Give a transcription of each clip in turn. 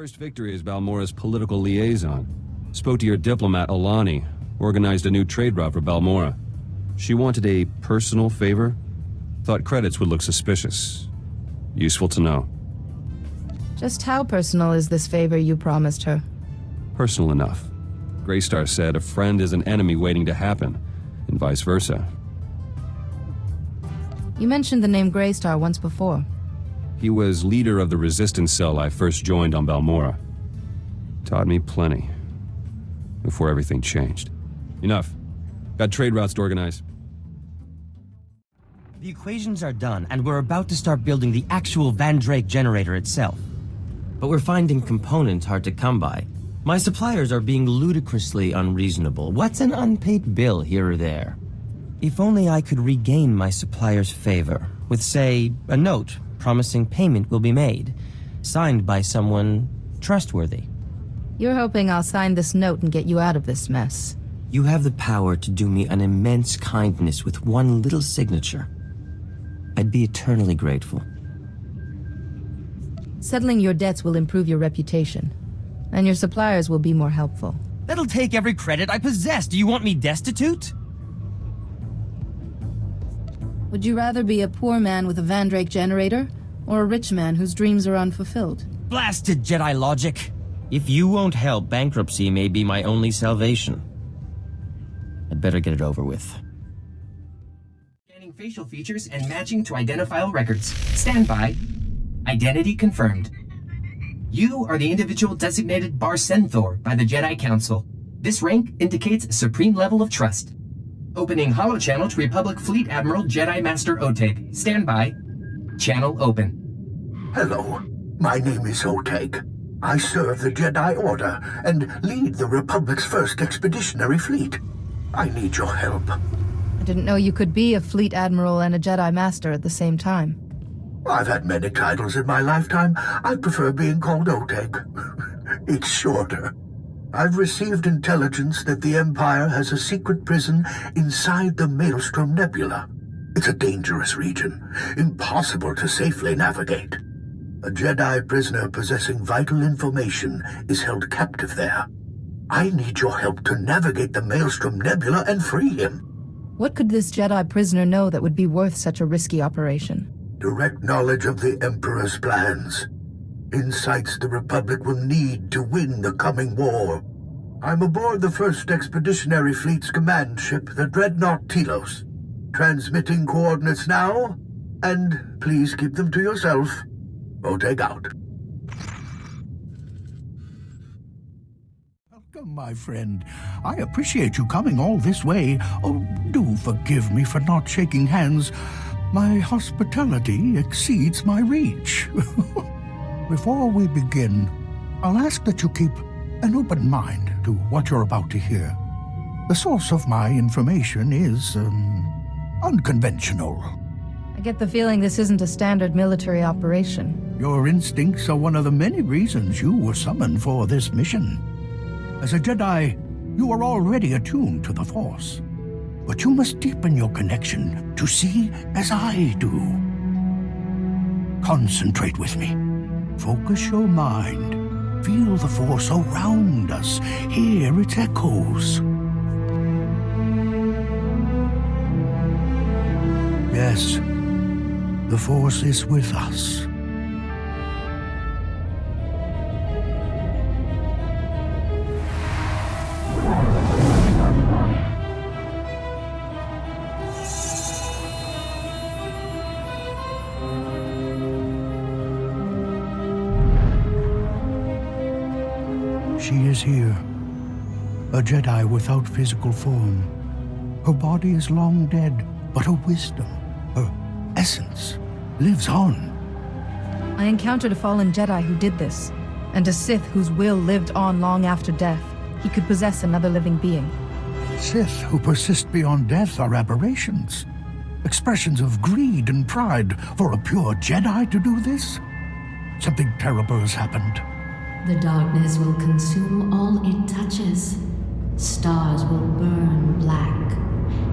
First victory as Balmora's political liaison. Spoke to your diplomat, Alani. Organized a new trade route for Balmora. She wanted a personal favor. Thought credits would look suspicious. Useful to know. Just how personal is this favor you promised her? Personal enough. Greystar said a friend is an enemy waiting to happen, and vice versa. You mentioned the name Greystar once before. He was leader of the resistance cell I first joined on Balmora. Taught me plenty. Before everything changed. Enough. Got trade routes to organize. The equations are done, and we're about to start building the actual Van Drake generator itself. But we're finding components hard to come by. My suppliers are being ludicrously unreasonable. What's an unpaid bill here or there? If only I could regain my supplier's favor, with, say, a note promising payment will be made, signed by someone trustworthy. You're hoping I'll sign this note and get you out of this mess. You have the power to do me an immense kindness with one little signature. I'd be eternally grateful. Settling your debts will improve your reputation, and your suppliers will be more helpful. That'll take every credit I possess. Do you want me destitute? Would you rather be a poor man with a Van Drake generator, or a rich man whose dreams are unfulfilled? Blasted Jedi logic! If you won't help, bankruptcy may be my only salvation. I'd better get it over with. Scanning facial features and matching to identifiable records. Stand by. Identity confirmed. You are the individual designated Bar SWTOR by the Jedi Council. This rank indicates a supreme level of trust. Opening holochannel to Republic Fleet Admiral Jedi Master Oteg. Stand by. Channel open. Hello, my name is Oteg. I serve the Jedi Order and lead the Republic's first expeditionary fleet. I need your help. I didn't know you could be a Fleet Admiral and a Jedi Master at the same time. I've had many titles in my lifetime. I prefer being called Oteg. It's shorter. I've received intelligence that the Empire has a secret prison inside the Maelstrom Nebula. It's a dangerous region, impossible to safely navigate. A Jedi prisoner possessing vital information is held captive there. I need your help to navigate the Maelstrom Nebula and free him. What could this Jedi prisoner know that would be worth such a risky operation? Direct knowledge of the Emperor's plans. Insights the Republic will need to win the coming war. I'm aboard the first Expeditionary Fleet's command ship, the Dreadnought Telos. Transmitting coordinates now, and please keep them to yourself. Oteg out. Welcome, my friend. I appreciate you coming all this way. Oh, do forgive me for not shaking hands. My hospitality exceeds my reach. Before we begin, I'll ask that you keep an open mind to what you're about to hear. The source of my information is, unconventional. I get the feeling this isn't a standard military operation. Your instincts are one of the many reasons you were summoned for this mission. As a Jedi, you are already attuned to the Force. But you must deepen your connection to see as I do. Concentrate with me. Focus your mind. Feel the Force around us. Hear its echoes. Yes, the Force is with us. She is here, a Jedi without physical form. Her body is long dead, but her wisdom, her essence, lives on. I encountered a fallen Jedi who did this, and a Sith whose will lived on long after death. He could possess another living being. Sith who persist beyond death are aberrations. Expressions of greed and pride for a pure Jedi to do this? Something terrible has happened. The darkness will consume all it touches. Stars will burn black,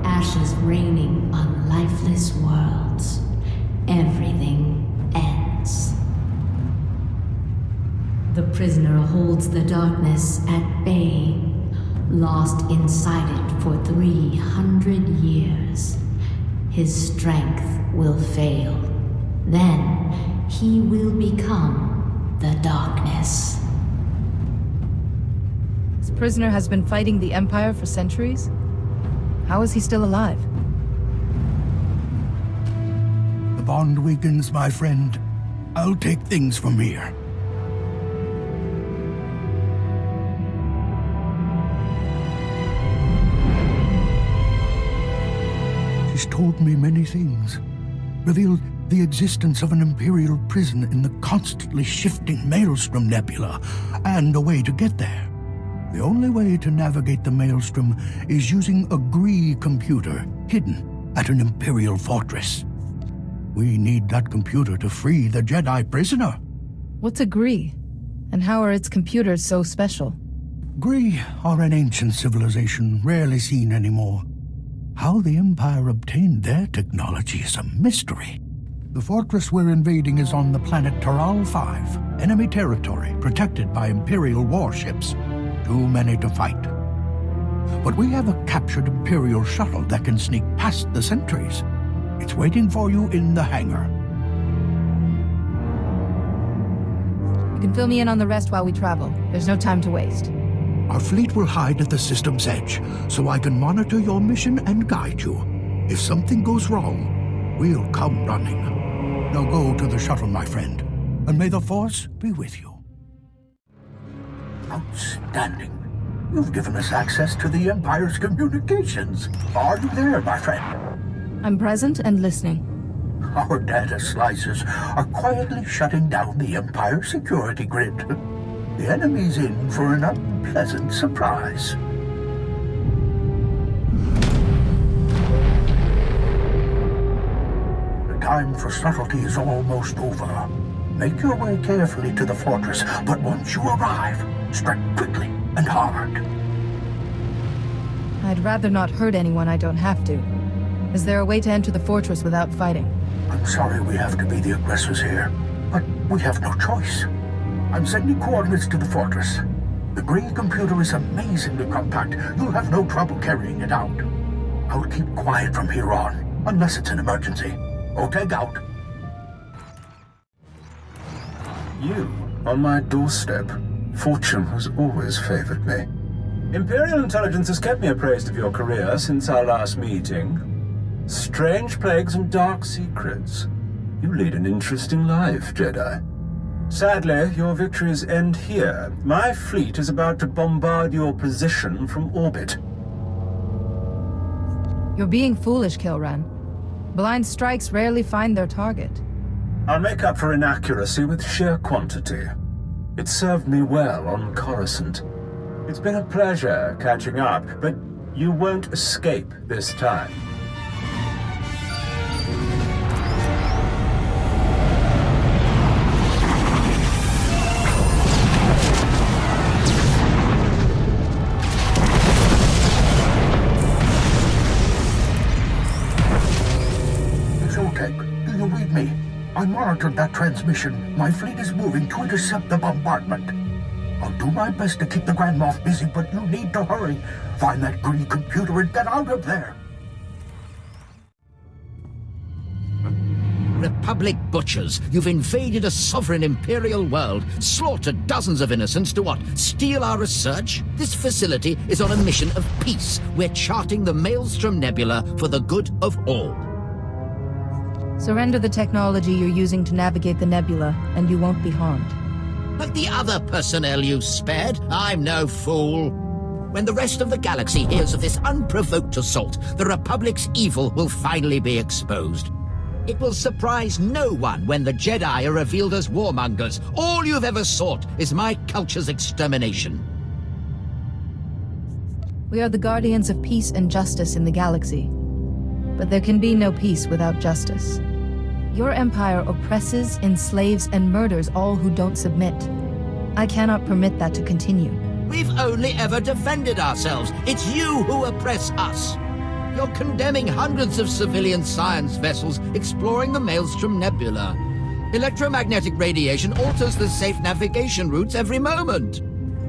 ashes raining on lifeless worlds. Everything ends. The prison holds the darkness at bay, lost inside it for 300 years. His strength will fail. Then he will become the darkness. This prisoner has been fighting the Empire for centuries? How is he still alive? The bond weakens, my friend. I'll take things from here. She's told me many things. Revealed the existence of an Imperial prison in the constantly shifting Maelstrom Nebula, and a way to get there. The only way to navigate the Maelstrom is using a Gree computer hidden at an Imperial fortress. We need that computer to free the Jedi prisoner. What's a Gree? And how are its computers so special? Gree are an ancient civilization rarely seen anymore. How the Empire obtained their technology is a mystery. The fortress we're invading is on the planet Taral 5, enemy territory protected by Imperial warships. Too many to fight. But we have a captured Imperial shuttle that can sneak past the sentries. It's waiting for you in the hangar. You can fill me in on the rest while we travel. There's no time to waste. Our fleet will hide at the system's edge, so I can monitor your mission and guide you. If something goes wrong, we'll come running. Now go to the shuttle, my friend, and may the Force be with you. Outstanding. You've given us access to the Empire's communications. Are you there, my friend? I'm present and listening. Our data slicers are quietly shutting down the Empire security grid. The enemy's in for an unpleasant surprise. The time for subtlety is almost over. Make your way carefully to the fortress, but once you arrive, strike quickly and hard. I'd rather not hurt anyone I don't have to. Is there a way to enter the fortress without fighting? I'm sorry we have to be the aggressors here, but we have no choice. I'm sending coordinates to the fortress. The Gree computer is amazingly compact. You'll have no trouble carrying it out. I'll keep quiet from here on, unless it's an emergency. Okay, out. You, on my doorstep. Fortune has always favored me. Imperial intelligence has kept me appraised of your career since our last meeting. Strange plagues and dark secrets. You lead an interesting life, Jedi. Sadly, your victories end here. My fleet is about to bombard your position from orbit. You're being foolish, Kilran. Blind strikes rarely find their target. I'll make up for inaccuracy with sheer quantity. It served me well on Coruscant. It's been a pleasure catching up, but you won't escape this time. Do you read me? I monitored that transmission. My fleet is moving to intercept the bombardment. I'll do my best to keep the Grand Moff busy, but you need to hurry. Find that Gree computer and get out of there. Republic butchers, you've invaded a sovereign Imperial world, slaughtered dozens of innocents to what? Steal our research? This facility is on a mission of peace. We're charting the Maelstrom Nebula for the good of all. Surrender the technology you're using to navigate the nebula, and you won't be harmed. Like the other personnel you spared, I'm no fool. When the rest of the galaxy hears of this unprovoked assault, the Republic's evil will finally be exposed. It will surprise no one when the Jedi are revealed as warmongers. All you've ever sought is my culture's extermination. We are the guardians of peace and justice in the galaxy. But there can be no peace without justice. Your empire oppresses, enslaves, and murders all who don't submit. I cannot permit that to continue. We've only ever defended ourselves. It's you who oppress us. You're condemning hundreds of civilian science vessels exploring the Maelstrom Nebula. Electromagnetic radiation alters the safe navigation routes every moment.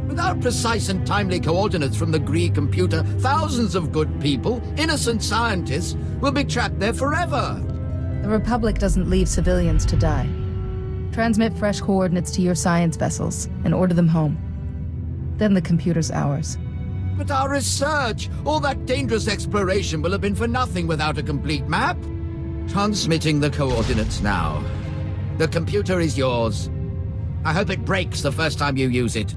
Without precise and timely coordinates from the Gree computer, thousands of good people, innocent scientists, will be trapped there forever. The Republic doesn't leave civilians to die. Transmit fresh coordinates to your science vessels and order them home. Then the computer's ours. But our research, all that dangerous exploration will have been for nothing without a complete map. Transmitting the coordinates now. The computer is yours. I hope it breaks the first time you use it.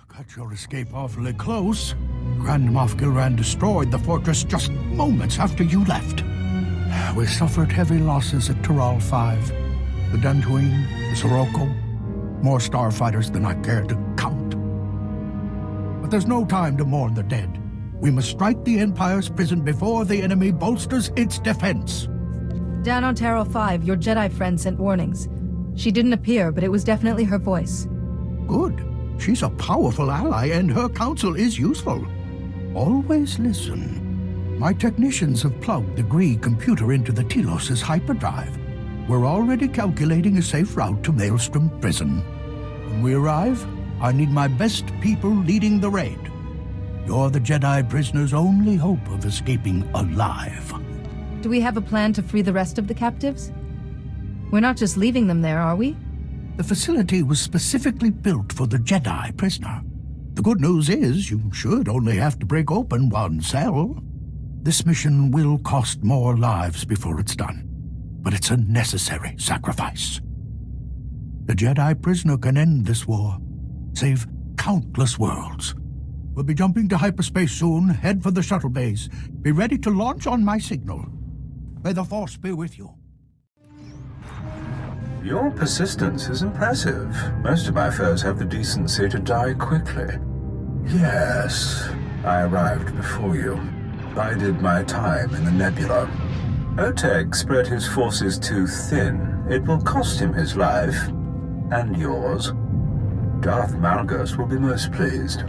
Cut your escape awfully close. Grand Moff Kilran destroyed the fortress just moments after you left. We suffered heavy losses at Taral 5. The Dantooine, the Sirocco. More starfighters than I care to count. But there's no time to mourn the dead. We must strike the Empire's prison before the enemy bolsters its defense. Down on Taral 5, your Jedi friend sent warnings. She didn't appear, but it was definitely her voice. Good. She's a powerful ally, and her counsel is useful. Always listen. My technicians have plugged the Gree computer into the Telos' hyperdrive. We're already calculating a safe route to Maelstrom Prison. When we arrive, I need my best people leading the raid. You're the Jedi prisoner's only hope of escaping alive. Do we have a plan to free the rest of the captives? We're not just leaving them there, are we? The facility was specifically built for the Jedi prisoner. The good news is you should only have to break open one cell. This mission will cost more lives before it's done, but it's a necessary sacrifice. The Jedi prisoner can end this war, save countless worlds. We'll be jumping to hyperspace soon. Head for the shuttle bays. Be ready to launch on my signal. May the Force be with you. Your persistence is impressive. Most of my foes have the decency to die quickly. Yes, I arrived before you. Bided my time in the nebula. Oteg spread his forces too thin. It will cost him his life. And yours. Darth Malgus will be most pleased.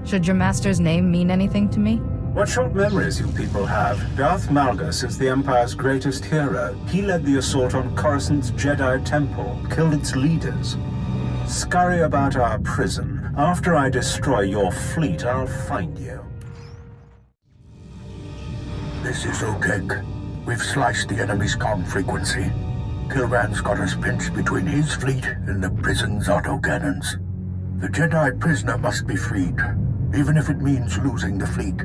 Should your master's name mean anything to me? What short memories you people have. Darth Malgus is the Empire's greatest hero. He led the assault on Coruscant's Jedi Temple, killed its leaders. Scurry about our prison. After I destroy your fleet, I'll find you. This is Oteg. We've sliced the enemy's comm frequency. Kilran's got us pinched between his fleet and the prison's autocannons. The Jedi prisoner must be freed, even if it means losing the fleet.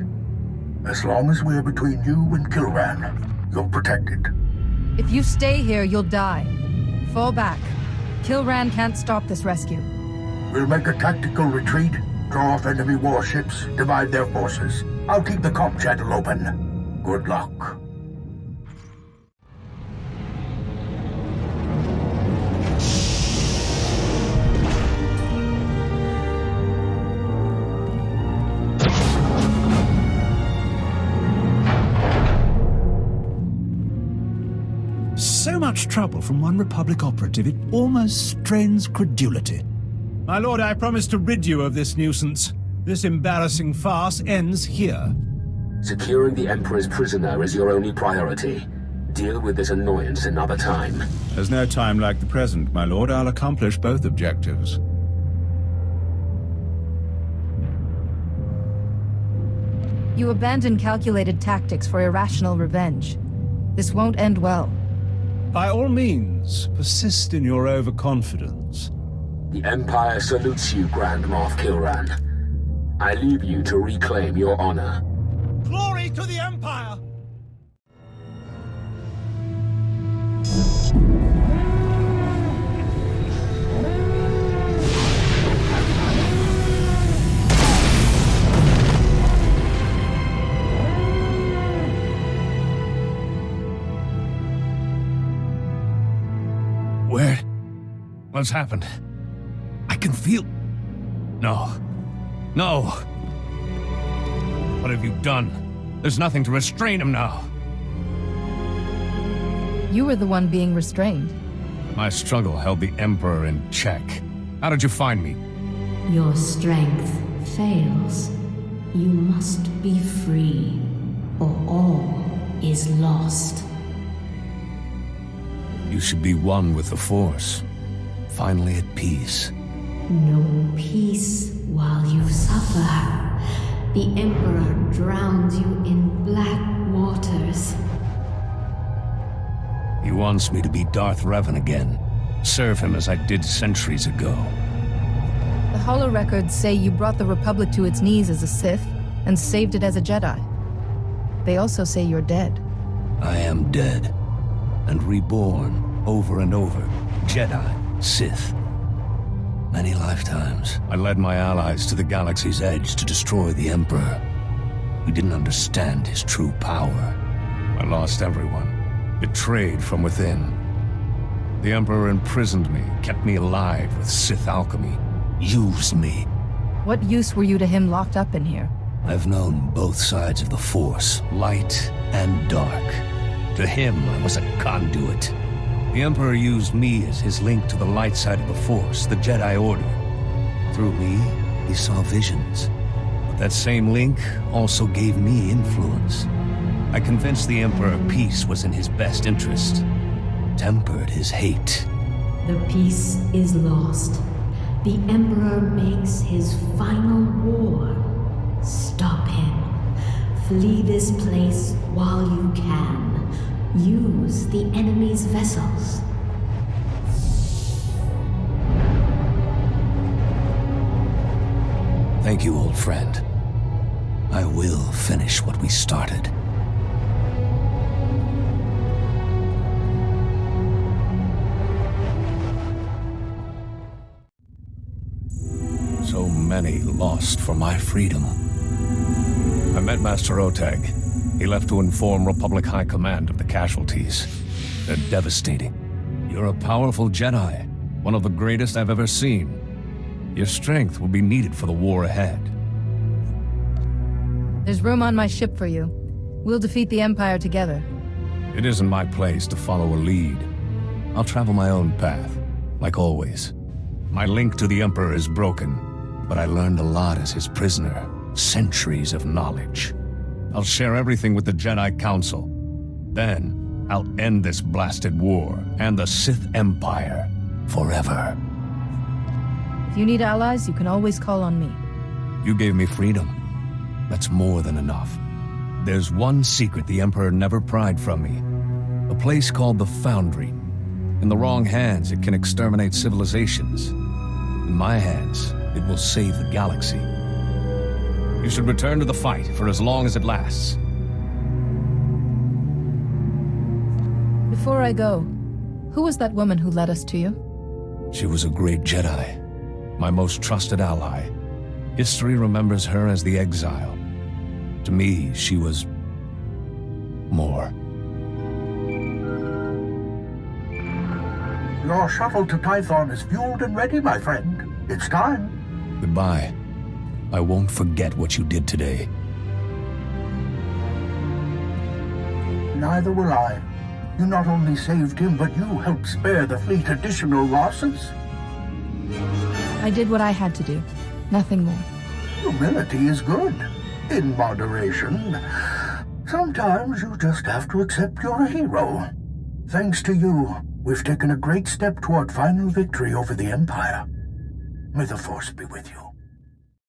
As long as we're between you and Kilran, you're protected. If you stay here, you'll die. Fall back. Kilran can't stop this rescue. We'll make a tactical retreat, draw off enemy warships, divide their forces. I'll keep the comm channel open. Good luck. So much trouble from one Republic operative, it almost strains credulity. My lord, I promise to rid you of this nuisance. This embarrassing farce ends here. Securing the Emperor's prisoner is your only priority. Deal with this annoyance another time. There's no time like the present, my lord. I'll accomplish both objectives. You abandon calculated tactics for irrational revenge. This won't end well. By all means, persist in your overconfidence. The Empire salutes you, Grand Moff Kilran. I leave you to reclaim your honor. Glory to the Empire! Where? What's happened? I can feel... No. No! What have you done? There's nothing to restrain him now. You were the one being restrained. My struggle held the Emperor in check. How did you find me? Your strength fails. You must be free, or all is lost. You should be one with the Force. finally at peace. No peace while you suffer. The Emperor drowns you in black waters. He wants me to be Darth Revan again. Serve him as I did centuries ago. The Holo records say you brought the Republic to its knees as a Sith and saved it as a Jedi. They also say you're dead. I am dead, and reborn over and over. Jedi, Sith. Many lifetimes, I led my allies to the galaxy's edge to destroy the Emperor. We didn't understand his true power. I lost everyone, betrayed from within. The Emperor imprisoned me, kept me alive with Sith alchemy, used me. What use were you to him locked up in here? I've known both sides of the Force, light and dark. To him, I was a conduit. The Emperor used me as his link to the light side of the Force, the Jedi Order. Through me, he saw visions. But that same link also gave me influence. I convinced the Emperor peace was in his best interest. Tempered his hate. The peace is lost. The Emperor makes his final war. Stop him. Flee this place while you can. Use the enemy's vessels. Thank you, old friend. I will finish what we started. So many lost for my freedom. I met Master Oteg. He left to inform Republic High Command of the casualties. They're devastating. You're a powerful Jedi, one of the greatest I've ever seen. Your strength will be needed for the war ahead. There's room on my ship for you. We'll defeat the Empire together. It isn't my place to follow a lead. I'll travel my own path, like always. My link to the Emperor is broken, but I learned a lot as his prisoner. Centuries of knowledge. I'll share everything with the Jedi Council. Then, I'll end this blasted war and the Sith Empire forever. If you need allies, you can always call on me. You gave me freedom. That's more than enough. There's one secret the Emperor never pried from me. A place called the Foundry. In the wrong hands, it can exterminate civilizations. In my hands, it will save the galaxy. You should return to the fight for as long as it lasts. Before I go, who was that woman who led us to you? She was a great Jedi, my most trusted ally. History remembers her as the Exile. To me, she was more. Your shuttle to Tython is fueled and ready, my friend. It's time. Goodbye. I won't forget what you did today. Neither will I. You not only saved him, but you helped spare the fleet additional losses. I did what I had to do. Nothing more. Humility is good, in moderation. Sometimes you just have to accept you're a hero. Thanks to you, we've taken a great step toward final victory over the Empire. May the Force be with you.